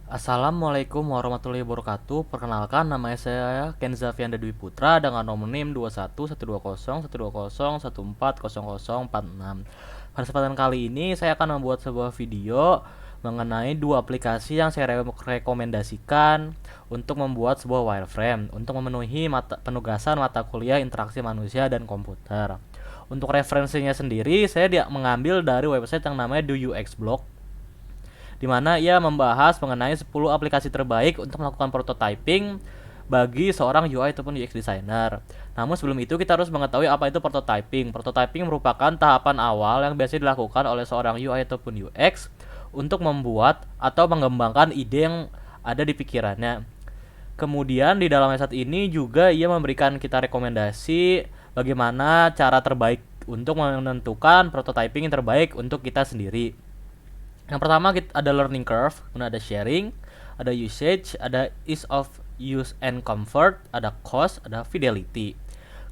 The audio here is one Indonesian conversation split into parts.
Assalamualaikum warahmatullahi wabarakatuh. Perkenalkan, nama saya Kenza Fianda Dwi Putra dengan nomor NIM 21 120 120 114 0046. Pada kesempatan kali ini saya akan membuat sebuah video mengenai dua aplikasi yang saya rekomendasikan untuk membuat sebuah wireframe untuk memenuhi penugasan mata kuliah interaksi manusia dan komputer. Untuk referensinya sendiri, saya mengambil dari website yang namanya DoUXblog, di mana ia membahas mengenai 10 aplikasi terbaik untuk melakukan prototyping bagi seorang UI ataupun UX designer. Namun sebelum itu kita harus mengetahui apa itu prototyping. Prototyping merupakan tahapan awal yang biasanya dilakukan oleh seorang UI ataupun UX untuk membuat atau mengembangkan ide yang ada di pikirannya. Kemudian di dalam website ini juga ia memberikan kita rekomendasi bagaimana cara terbaik untuk menentukan prototyping yang terbaik untuk kita sendiri. Yang pertama ada learning curve, kemudian ada sharing, ada usage, ada ease of use and comfort, ada cost, ada fidelity.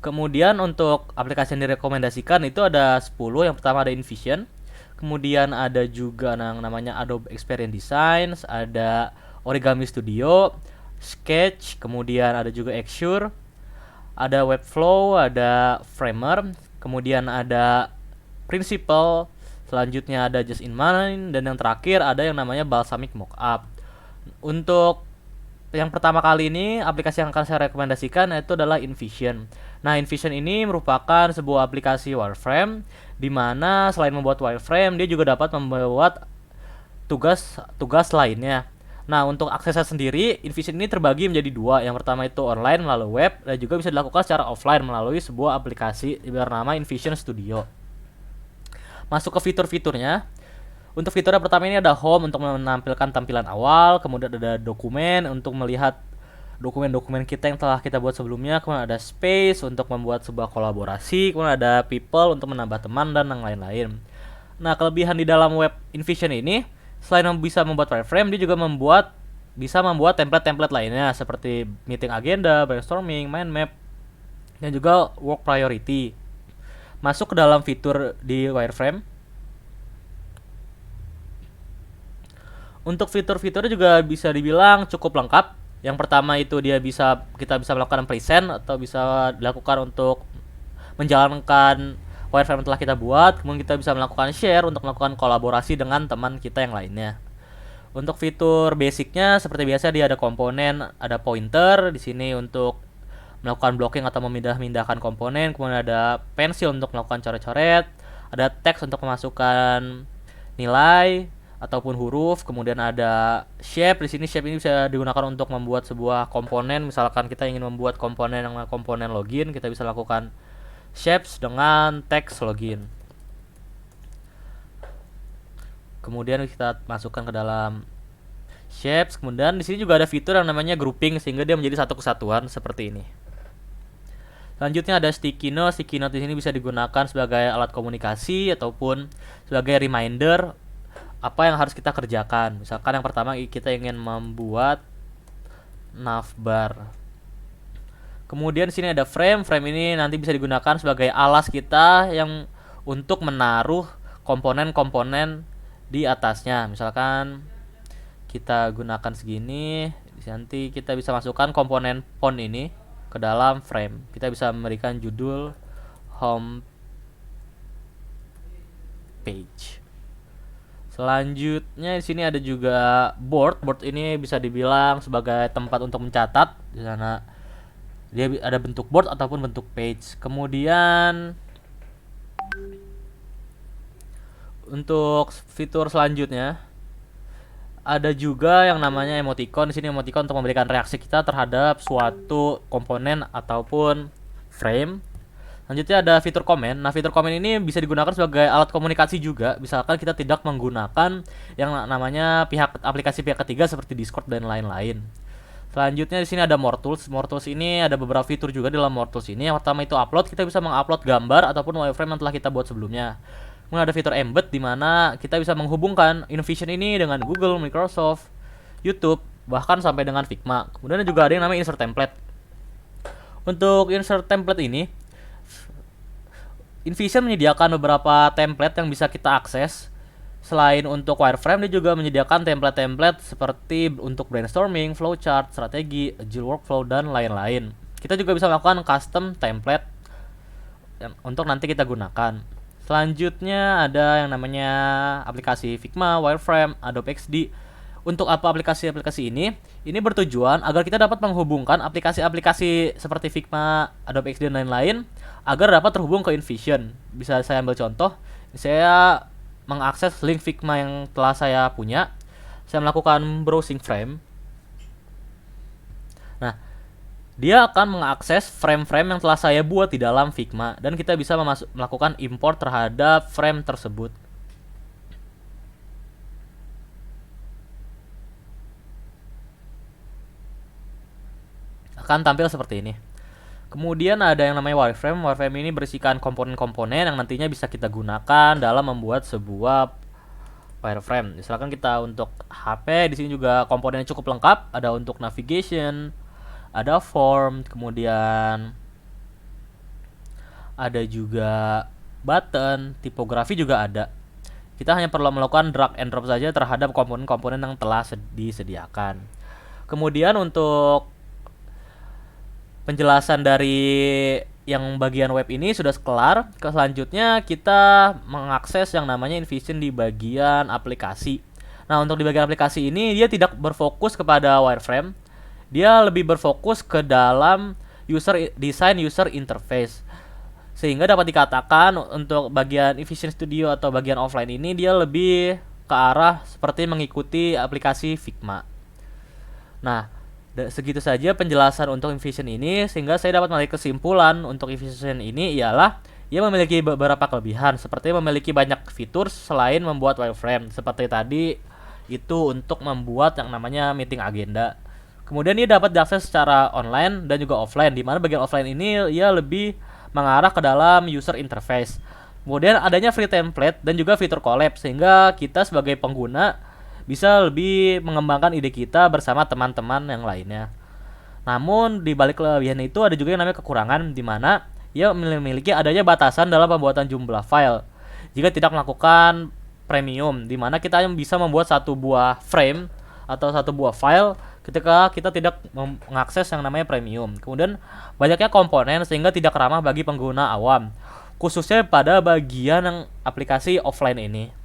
Kemudian untuk aplikasi yang direkomendasikan itu ada 10. Yang pertama ada InVision. Kemudian ada juga yang namanya Adobe Experience Design, ada Origami Studio, Sketch, kemudian ada juga Axure, ada Webflow, ada Framer, kemudian ada Principle, selanjutnya ada Just in Mind, dan yang terakhir ada yang namanya Balsamic Mockup. Untuk yang pertama kali ini, aplikasi yang akan saya rekomendasikan itu adalah InVision. Nah, InVision ini merupakan sebuah aplikasi wireframe di mana selain membuat wireframe, dia juga dapat membuat tugas lainnya. Nah, untuk aksesnya sendiri, InVision ini terbagi menjadi dua. Yang pertama itu online melalui web, dan juga bisa dilakukan secara offline melalui sebuah aplikasi bernama InVision Studio. Masuk ke fitur-fiturnya. Untuk fitur yang pertama ini ada home untuk menampilkan tampilan awal, kemudian ada dokumen untuk melihat dokumen-dokumen kita yang telah kita buat sebelumnya, kemudian ada space untuk membuat sebuah kolaborasi, kemudian ada people untuk menambah teman dan yang lain-lain. Nah, kelebihan di dalam web InVision ini, selain bisa membuat wireframe, dia juga bisa membuat template-template lainnya seperti meeting agenda, brainstorming, mind map, dan juga work priority. Masuk ke dalam fitur di wireframe. Untuk fitur-fiturnya juga bisa dibilang cukup lengkap. Yang pertama itu kita bisa melakukan present atau bisa dilakukan untuk menjalankan wireframe yang telah kita buat. Kemudian kita bisa melakukan share untuk melakukan kolaborasi dengan teman kita yang lainnya. Untuk fitur basicnya seperti biasa dia ada komponen, ada pointer di sini untuk melakukan blocking atau memindahkan komponen, kemudian ada pensil untuk melakukan coret-coret, ada teks untuk memasukkan nilai ataupun huruf, kemudian ada shape. Di sini shape ini bisa digunakan untuk membuat sebuah komponen. Misalkan kita ingin membuat komponen login, kita bisa lakukan shapes dengan teks login. Kemudian kita masukkan ke dalam shapes. Kemudian di sini juga ada fitur yang namanya grouping sehingga dia menjadi satu kesatuan seperti ini. Selanjutnya ada sticky note. Sticky note di sini bisa digunakan sebagai alat komunikasi ataupun sebagai reminder apa yang harus kita kerjakan. Misalkan yang pertama kita ingin membuat navbar. Kemudian di sini ada frame. Frame ini nanti bisa digunakan sebagai alas kita yang untuk menaruh komponen-komponen di atasnya. Misalkan kita gunakan segini, nanti kita bisa masukkan komponen font ini ke dalam frame. Kita bisa memberikan judul home page. Selanjutnya di sini ada juga board. Board ini bisa dibilang sebagai tempat untuk mencatat. Di sana dia ada bentuk board ataupun bentuk page. Kemudian untuk fitur selanjutnya ada juga yang namanya emoticon. Di sini emoticon untuk memberikan reaksi kita terhadap suatu komponen ataupun frame. Selanjutnya ada fitur komen. Nah, fitur komen ini bisa digunakan sebagai alat komunikasi juga. Misalkan kita tidak menggunakan yang namanya aplikasi pihak ketiga seperti Discord dan lain-lain. Selanjutnya di sini ada More Tools. More Tools ini ada beberapa fitur juga di dalam More Tools ini. Yang pertama itu upload. Kita bisa mengupload gambar ataupun wireframe yang telah kita buat sebelumnya. Kemudian ada fitur embed di mana kita bisa menghubungkan InVision ini dengan Google, Microsoft, YouTube, bahkan sampai dengan Figma. Kemudian juga ada yang namanya insert template. Untuk insert template ini, InVision menyediakan beberapa template yang bisa kita akses Selain untuk wireframe, dia juga menyediakan template-template seperti untuk brainstorming, flowchart, strategi, agile workflow, dan lain-lain. Kita juga bisa melakukan custom template untuk nanti kita gunakan. Selanjutnya ada yang namanya aplikasi Figma, wireframe, Adobe XD. Untuk apa aplikasi-aplikasi ini? Ini bertujuan agar kita dapat menghubungkan aplikasi-aplikasi seperti Figma, Adobe XD, dan lain-lain agar dapat terhubung ke InVision. Bisa saya ambil contoh. Saya mengakses link Figma yang telah saya punya. Saya melakukan browsing frame. Nah, dia akan mengakses frame-frame yang telah saya buat di dalam Figma dan kita bisa melakukan import terhadap frame tersebut. Akan tampil seperti ini. Kemudian ada yang namanya wireframe. Wireframe ini berisikan komponen-komponen yang nantinya bisa kita gunakan dalam membuat sebuah wireframe. Misalkan kita untuk HP, di sini juga komponennya cukup lengkap. Ada untuk navigation, ada form, kemudian ada juga button, tipografi juga ada. Kita hanya perlu melakukan drag and drop saja terhadap komponen-komponen yang telah disediakan. Kemudian untuk penjelasan dari yang bagian web ini sudah kelar. Selanjutnya kita mengakses yang namanya InVision di bagian aplikasi. Nah, untuk di bagian aplikasi ini dia tidak berfokus kepada wireframe. Dia lebih berfokus ke dalam design user interface. Sehingga dapat dikatakan untuk bagian InVision Studio atau bagian offline ini dia lebih ke arah seperti mengikuti aplikasi Figma. Nah, segitu saja penjelasan untuk InVision ini, sehingga saya dapat menarik kesimpulan untuk InVision ini ialah ia memiliki beberapa kelebihan seperti memiliki banyak fitur selain membuat wireframe. Seperti tadi itu untuk membuat yang namanya meeting agenda. Kemudian ia dapat diakses secara online dan juga offline, di mana bagian offline ini ia lebih mengarah ke dalam user interface. Kemudian adanya free template dan juga fitur collab sehingga kita sebagai pengguna bisa lebih mengembangkan ide kita bersama teman-teman yang lainnya. Namun di balik kelebihan itu ada juga yang namanya kekurangan, di mana ia memiliki adanya batasan dalam pembuatan jumlah file. Jika tidak melakukan premium, di mana kita bisa membuat satu buah frame atau satu buah file ketika kita tidak mengakses yang namanya premium. Kemudian banyaknya komponen sehingga tidak ramah bagi pengguna awam, khususnya pada bagian yang aplikasi offline ini.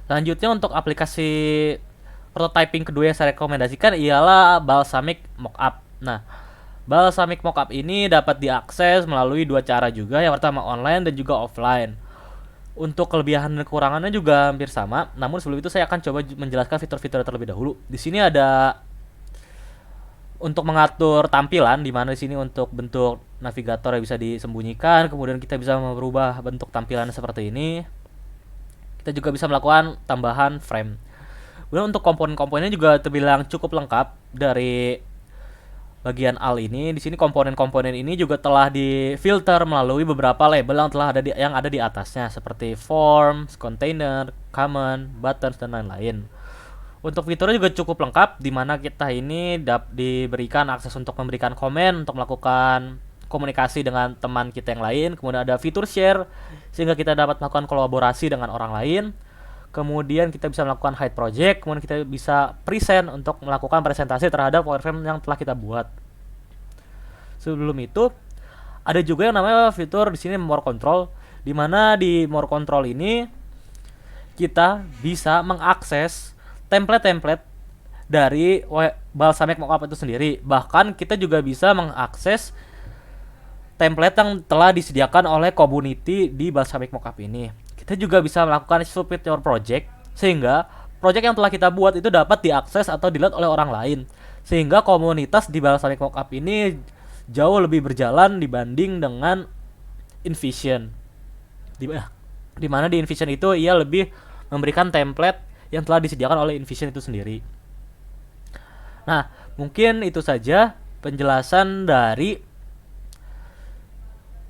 Selanjutnya untuk aplikasi prototyping kedua yang saya rekomendasikan ialah Balsamiq Mockup. Nah, Balsamiq Mockup ini dapat diakses melalui dua cara juga. Yang pertama online dan juga offline. Untuk kelebihan dan kekurangannya juga hampir sama. Namun sebelum itu saya akan coba menjelaskan fitur-fitur terlebih dahulu. Di sini ada untuk mengatur tampilan, di mana di sini untuk bentuk navigator yang bisa disembunyikan. Kemudian kita bisa merubah bentuk tampilan seperti ini. Kita juga bisa melakukan tambahan frame. Kemudian untuk komponen-komponennya juga terbilang cukup lengkap dari bagian AL ini. Di sini komponen-komponen ini juga telah difilter melalui beberapa label yang telah ada di atasnya seperti forms, container, common, buttons, dan lain-lain. Untuk fiturnya juga cukup lengkap, di mana kita ini diberikan akses untuk memberikan komen, untuk melakukan komunikasi dengan teman kita yang lain. Kemudian ada fitur share sehingga kita dapat melakukan kolaborasi dengan orang lain. Kemudian kita bisa melakukan hide project. Kemudian kita bisa present untuk melakukan presentasi terhadap wireframe yang telah kita buat. Sebelum itu ada juga yang namanya fitur di sini more control, di mana di more control ini kita bisa mengakses template-template dari Balsamiq Mockup itu sendiri. Bahkan kita juga bisa mengakses template yang telah disediakan oleh community di Balsamiq Mockup ini. Kita juga bisa melakukan submit your project, sehingga project yang telah kita buat itu dapat diakses atau dilihat oleh orang lain. Sehingga komunitas di Balsamiq Mockup ini jauh lebih berjalan dibanding dengan InVision. Di mana di InVision itu ia lebih memberikan template yang telah disediakan oleh InVision itu sendiri. Nah, mungkin itu saja penjelasan dari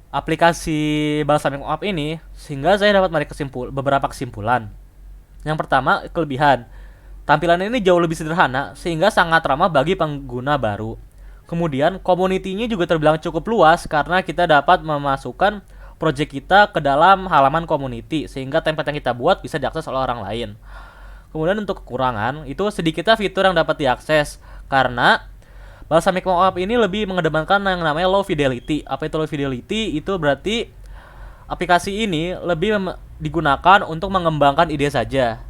aplikasi Balsamiq Mockup ini, sehingga saya dapat menarik beberapa kesimpulan. Yang pertama, kelebihan. Tampilan ini jauh lebih sederhana sehingga sangat ramah bagi pengguna baru. Kemudian, community-nya juga terbilang cukup luas karena kita dapat memasukkan project kita ke dalam halaman community sehingga template yang kita buat bisa diakses oleh orang lain. Kemudian untuk kekurangan, itu sedikitnya fitur yang dapat diakses karena Balsamiq Mockup ini lebih mengedepankan yang namanya low fidelity. Apa itu low fidelity? Itu berarti aplikasi ini lebih digunakan untuk mengembangkan ide saja,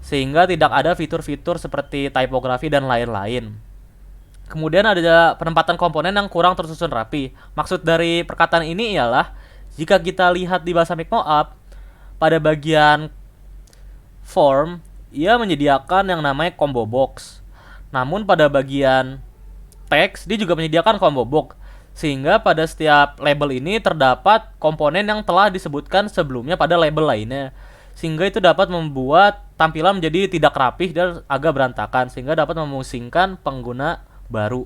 sehingga tidak ada fitur-fitur seperti tipografi dan lain-lain. Kemudian ada penempatan komponen yang kurang tersusun rapi. Maksud dari perkataan ini ialah jika kita lihat di Balsamiq Mockup, pada bagian form ia menyediakan yang namanya combo box. Namun pada bagian teks dia juga menyediakan combo box, sehingga pada setiap label ini terdapat komponen yang telah disebutkan sebelumnya pada label lainnya, sehingga itu dapat membuat tampilan menjadi tidak rapih dan agak berantakan, sehingga dapat memusingkan pengguna baru.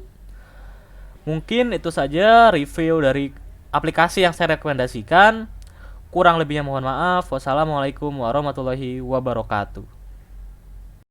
Mungkin itu saja review dari aplikasi yang saya rekomendasikan. Kurang lebihnya mohon maaf. Wassalamualaikum warahmatullahi wabarakatuh.